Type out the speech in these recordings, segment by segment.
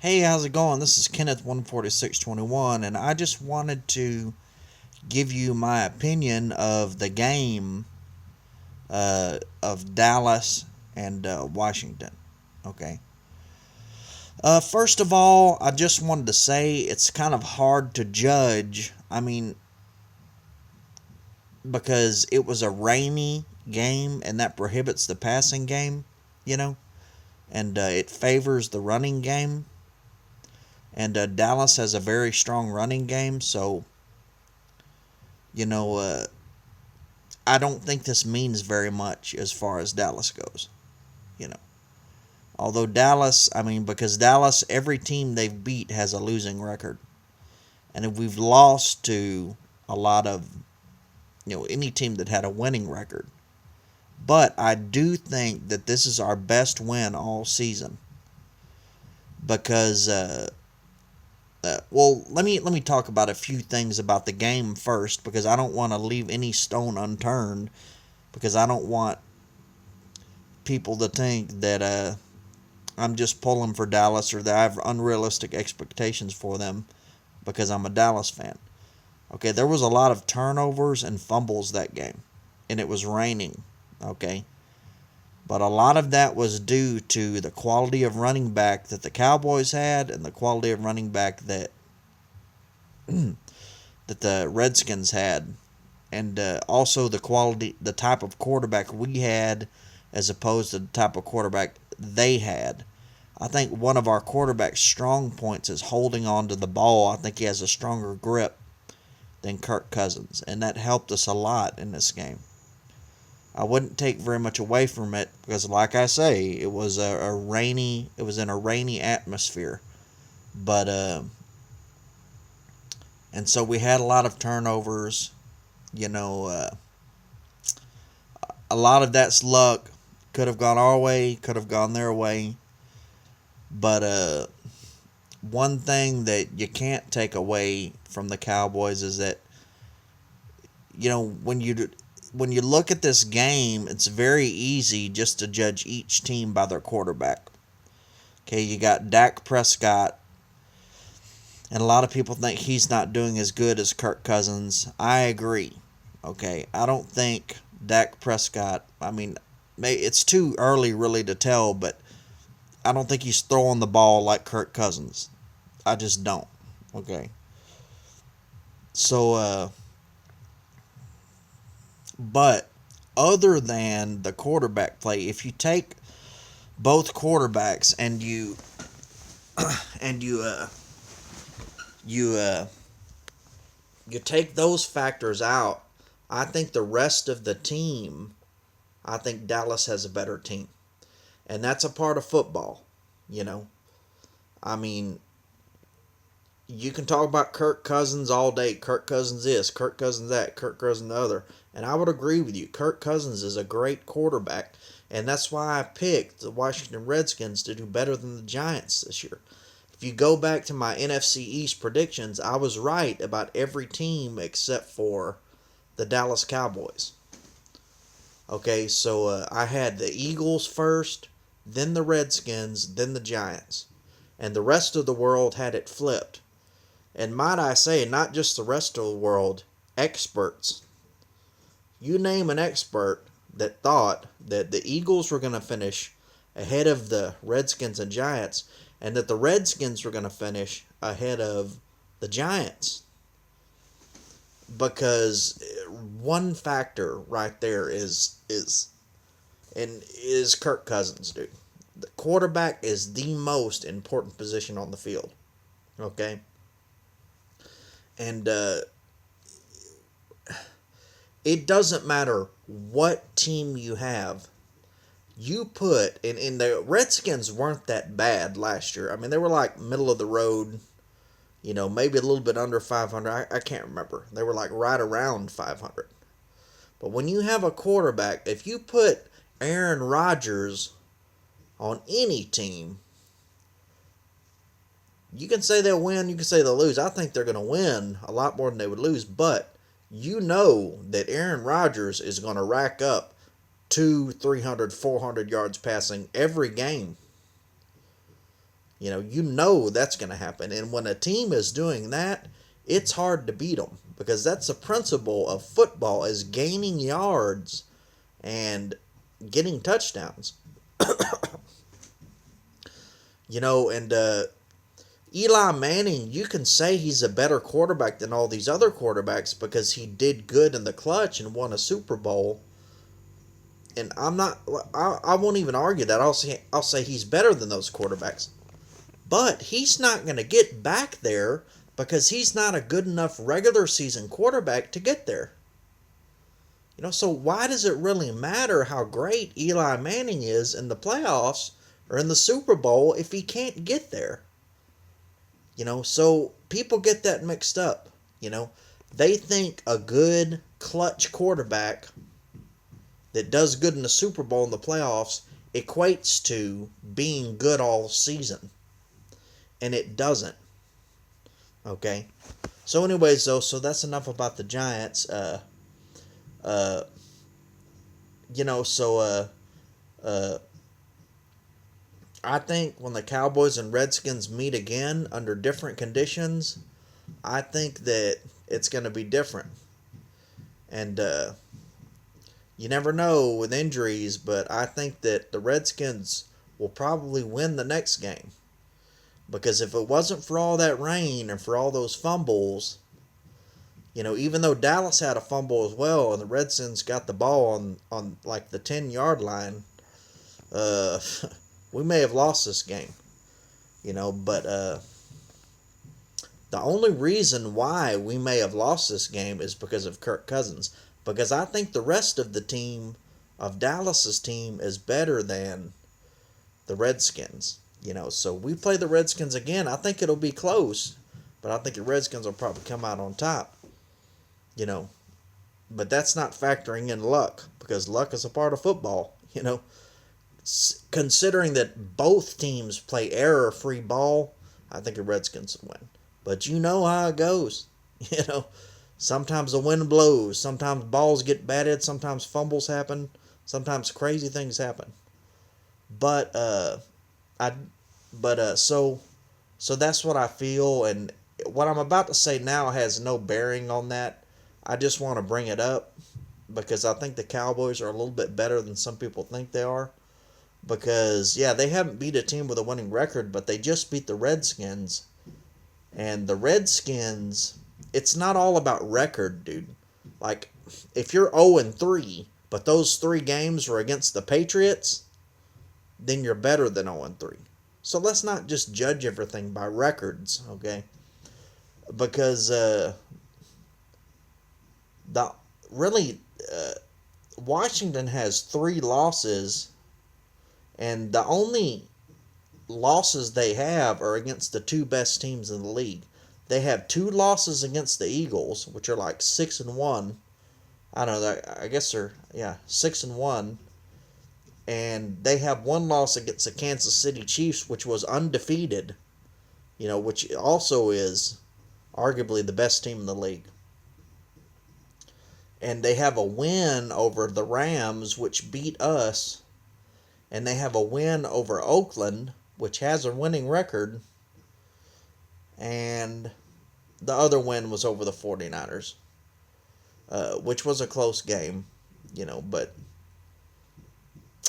Hey, how's it going? This is Kenneth 14621, and I just wanted to give you my opinion of the game of Dallas and Washington. Okay. First of all, I just wanted to say it's kind of hard to judge. I mean, because it was a rainy game, and that prohibits the passing game, you know, and it favors the running game. And Dallas has a very strong running game, so you know, I don't think this means very much as far as Dallas goes. You know, although Dallas, I mean, because Dallas, every team they've beat has a losing record, and if we've lost to a lot of, any team that had a winning record. But I do think that this is our best win all season because, well, let me talk about a few things about the game first because I don't want to leave any stone unturned because I don't want people to think that I'm just pulling for Dallas or that I have unrealistic expectations for them because I'm a Dallas fan. Okay, there was a lot of turnovers and fumbles that game, and it was raining. Okay, but a lot of that was due to the quality of running back that the Cowboys had and the quality of running back that that the Redskins had, and also the type of quarterback we had, as opposed to the type of quarterback they had. I think one of our quarterback's strong points is holding on to the ball. I think he has a stronger grip than Kirk Cousins, and that helped us a lot in this game. I wouldn't take very much away from it because, like I say, it was it was in a rainy atmosphere, but and so we had a lot of turnovers. You know, a lot of that's luck. Could have gone our way, could have gone their way, but one thing that you can't take away from the Cowboys is that when you look at this game, it's very easy just to judge each team by their quarterback. Okay, you got Dak Prescott, and a lot of people think he's not doing as good as Kirk Cousins. I agree. Okay, I don't think Dak Prescott. I mean, it's too early really to tell, but I don't think he's throwing the ball like Kirk Cousins. I just don't. Okay. So, but other than the quarterback play, if you take both quarterbacks and and you you take those factors out, I think the rest of the team, I think Dallas has a better team, and that's a part of football. You know, I mean, you can talk about Kirk Cousins all day. Kirk Cousins this, Kirk Cousins that, Kirk Cousins the other. And I would agree with you. Kirk Cousins is a great quarterback. And that's why I picked the Washington Redskins to do better than the Giants this year. If you go back to my NFC East predictions, I was right about every team except for the Dallas Cowboys. Okay, so I had the Eagles first, then the Redskins, then the Giants. And the rest of the world had it flipped. And might I say, not just the rest of the world, experts. You name an expert that thought that the Eagles were going to finish ahead of the Redskins and Giants, and that the Redskins were going to finish ahead of the Giants. Because one factor right there is Kirk Cousins, dude. The quarterback is the most important position on the field. Okay? And it doesn't matter what team you have. You put, and the Redskins weren't that bad last year. I mean, they were like middle of the road, maybe a little bit under 500. I can't remember. They were like right around 500. But when you have a quarterback, if you put Aaron Rodgers on any team, you can say they'll win, you can say they'll lose. I think they're going to win a lot more than they would lose, but you know that Aaron Rodgers is going to rack up 200, 300, 400 yards passing every game. You know that's going to happen. And when a team is doing that, it's hard to beat them because that's the principle of football is gaining yards and getting touchdowns. And Eli Manning, you can say he's a better quarterback than all these other quarterbacks because he did good in the clutch and won a Super Bowl. And I won't even argue that. I'll say he's better than those quarterbacks. But he's not going to get back there because he's not a good enough regular season quarterback to get there. So why does it really matter how great Eli Manning is in the playoffs or in the Super Bowl if he can't get there? So people get that mixed up. They think a good clutch quarterback that does good in the Super Bowl and the playoffs equates to being good all season. And it doesn't. Okay? So anyways, though, so that's enough about the Giants. I think when the Cowboys and Redskins meet again under different conditions, I think that it's going to be different. And you never know with injuries, but I think that the Redskins will probably win the next game. Because if it wasn't for all that rain and for all those fumbles, even though Dallas had a fumble as well and the Redskins got the ball on like the 10-yard line, we may have lost this game. But the only reason why we may have lost this game is because of Kirk Cousins. Because I think the rest of the team, of Dallas's team, is better than the Redskins. So we play the Redskins again. I think it'll be close, but I think the Redskins will probably come out on top. But that's not factoring in luck because luck is a part of football. Considering that both teams play error-free ball, I think the Redskins will win. But you know how it goes. Sometimes the wind blows. Sometimes balls get batted. Sometimes fumbles happen. Sometimes crazy things happen. But so that's what I feel, and what I'm about to say now has no bearing on that. I just want to bring it up because I think the Cowboys are a little bit better than some people think they are. Because, yeah, they haven't beat a team with a winning record, but they just beat the Redskins. And the Redskins, it's not all about record, dude. Like, if you're 0-3, but those 3 games were against the Patriots, then you're better than 0-3. So let's not just judge everything by records, okay? Because Washington has 3 losses, and the only losses they have are against the 2 best teams in the league. They have 2 losses against the Eagles, which are like 6-1. I don't know. I guess they're 6-1. And they have 1 loss against the Kansas City Chiefs, which was undefeated, which also is arguably the best team in the league. And they have a win over the Rams, which beat us. And they have a win over Oakland, which has a winning record. And the other win was over the 49ers, which was a close game, but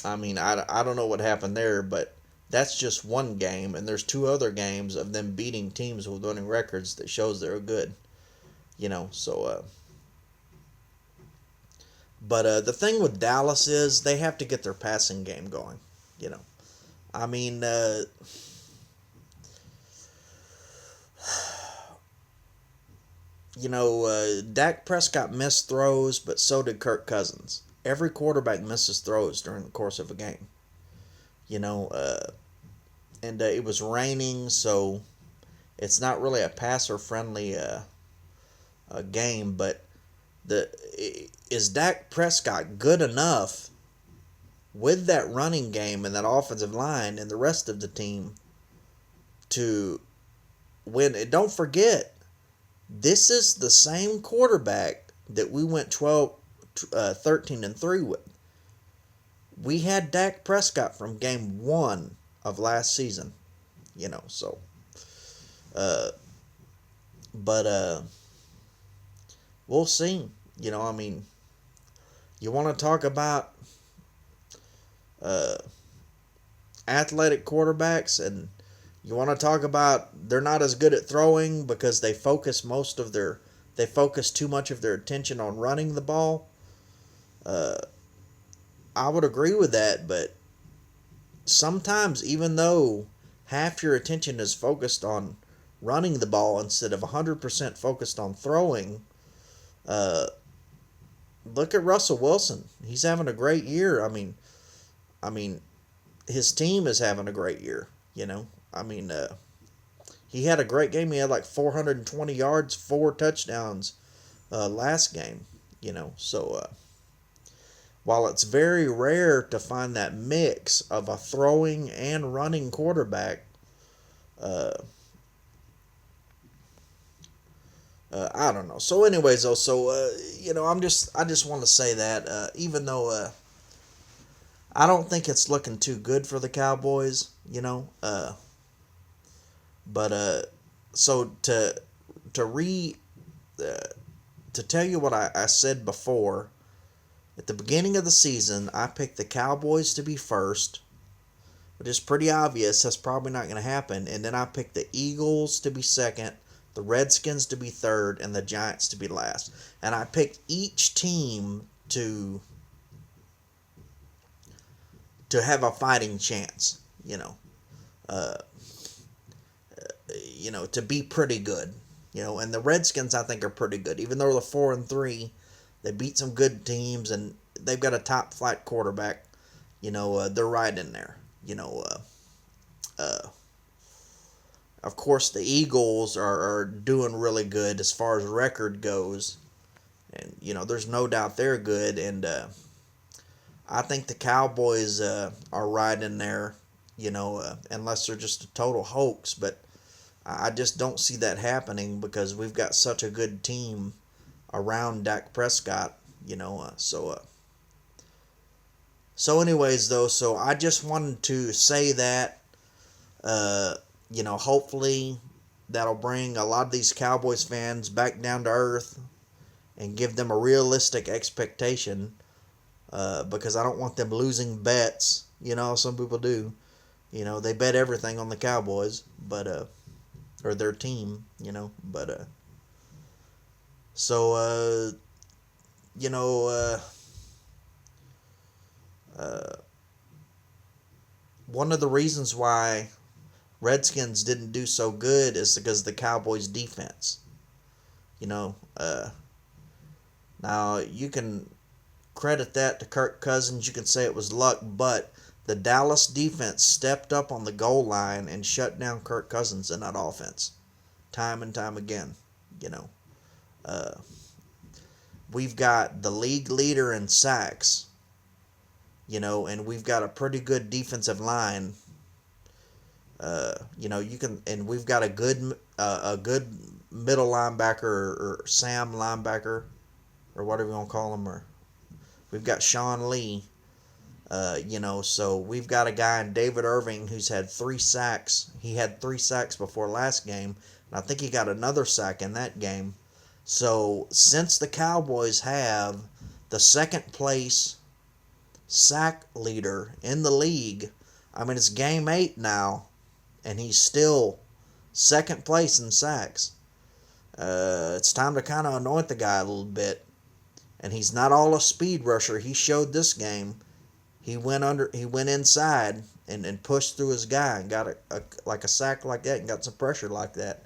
I mean, I don't know what happened there, but that's just one game, and there's 2 other games of them beating teams with winning records that shows they're good, so, but the thing with Dallas is they have to get their passing game going, I mean, Dak Prescott missed throws, but so did Kirk Cousins. Every quarterback misses throws during the course of a game. And it was raining, so it's not really a passer-friendly game. But is Dak Prescott good enough with that running game and that offensive line and the rest of the team to win? And don't forget, this is the same quarterback that we went 13-3 with. We had Dak Prescott from game 1 of last season. So, uh, but we'll see. I mean, you want to talk about uh, athletic quarterbacks, and you want to talk about they're not as good at throwing because they focus too much of their attention on running the ball. Uh, I would agree with that, but sometimes even though half your attention is focused on running the ball instead of 100% focused on throwing, uh, look at Russell Wilson. He's having a great year. I mean, his team is having a great year. I mean, he had a great game. He had like 420 yards, 4 touchdowns last game. So while it's very rare to find that mix of a throwing and running quarterback, uh, I don't know. So, anyways, though, I just want to say that even though I don't think it's looking too good for the Cowboys, but so to re uh, to tell you what I said before at the beginning of the season, I picked the Cowboys to be first, which is pretty obvious. That's probably not going to happen. And then I picked the Eagles to be second, the Redskins to be third, and the Giants to be last. And I picked each team to have a fighting chance. Uh, to be pretty good. And the Redskins I think are pretty good, even though they're 4-3. They beat some good teams, and they've got a top flight quarterback. They're right in there. Uh, of course, the Eagles are doing really good as far as record goes, and there's no doubt they're good. And I think the Cowboys are right in there. Unless they're just a total hoax, but I just don't see that happening because we've got such a good team around Dak Prescott. So anyways, though, so I just wanted to say that, hopefully that'll bring a lot of these Cowboys fans back down to earth and give them a realistic expectation, because I don't want them losing bets. Some people do. They bet everything on the Cowboys, but or their team. But so you know. One of the reasons why Redskins didn't do so good is because of the Cowboys' defense. Now you can credit that to Kirk Cousins. You can say it was luck, but the Dallas defense stepped up on the goal line and shut down Kirk Cousins in that offense, time and time again. Uh, we've got the league leader in sacks. And we've got a pretty good defensive line. And we've got a good middle linebacker or Sam linebacker or whatever you want to call him. Or we've got Sean Lee. So we've got a guy in David Irving who's had 3 sacks. He had 3 sacks before last game, and I think he got another sack in that game. So since the Cowboys have the second place sack leader in the league, it's game 8 now, and he's still second place in sacks. It's time to kind of anoint the guy a little bit. And he's not all a speed rusher. He showed this game. He went inside and pushed through his guy and got a sack like that and got some pressure like that.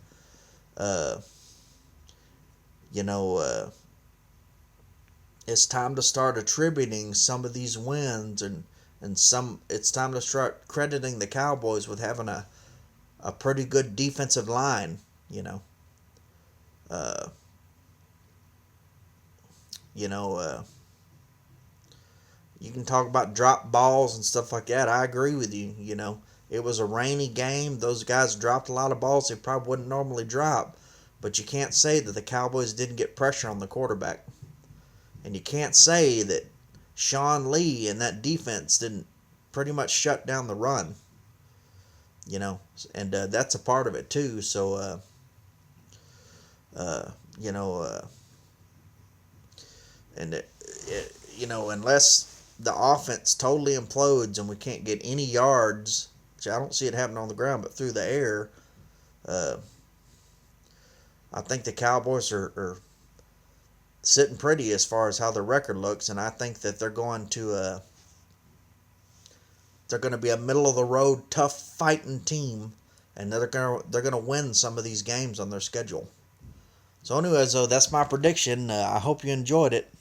It's time to start attributing some of these wins and it's time to start crediting the Cowboys with having a pretty good defensive line. Uh, you can talk about drop balls and stuff like that. I agree with you. It was a rainy game. Those guys dropped a lot of balls they probably wouldn't normally drop. But you can't say that the Cowboys didn't get pressure on the quarterback. And you can't say that Sean Lee and that defense didn't pretty much shut down the run. you know, and that's a part of it too. So, you know, and you know, unless the offense totally implodes and we can't get any yards, which I don't see it happening on the ground, but through the air, uh, I think the Cowboys are sitting pretty as far as how their record looks, and I think that they're going to be a middle of the road, tough fighting team, and they're going to win some of these games on their schedule. So, anyways, though, that's my prediction. I hope you enjoyed it.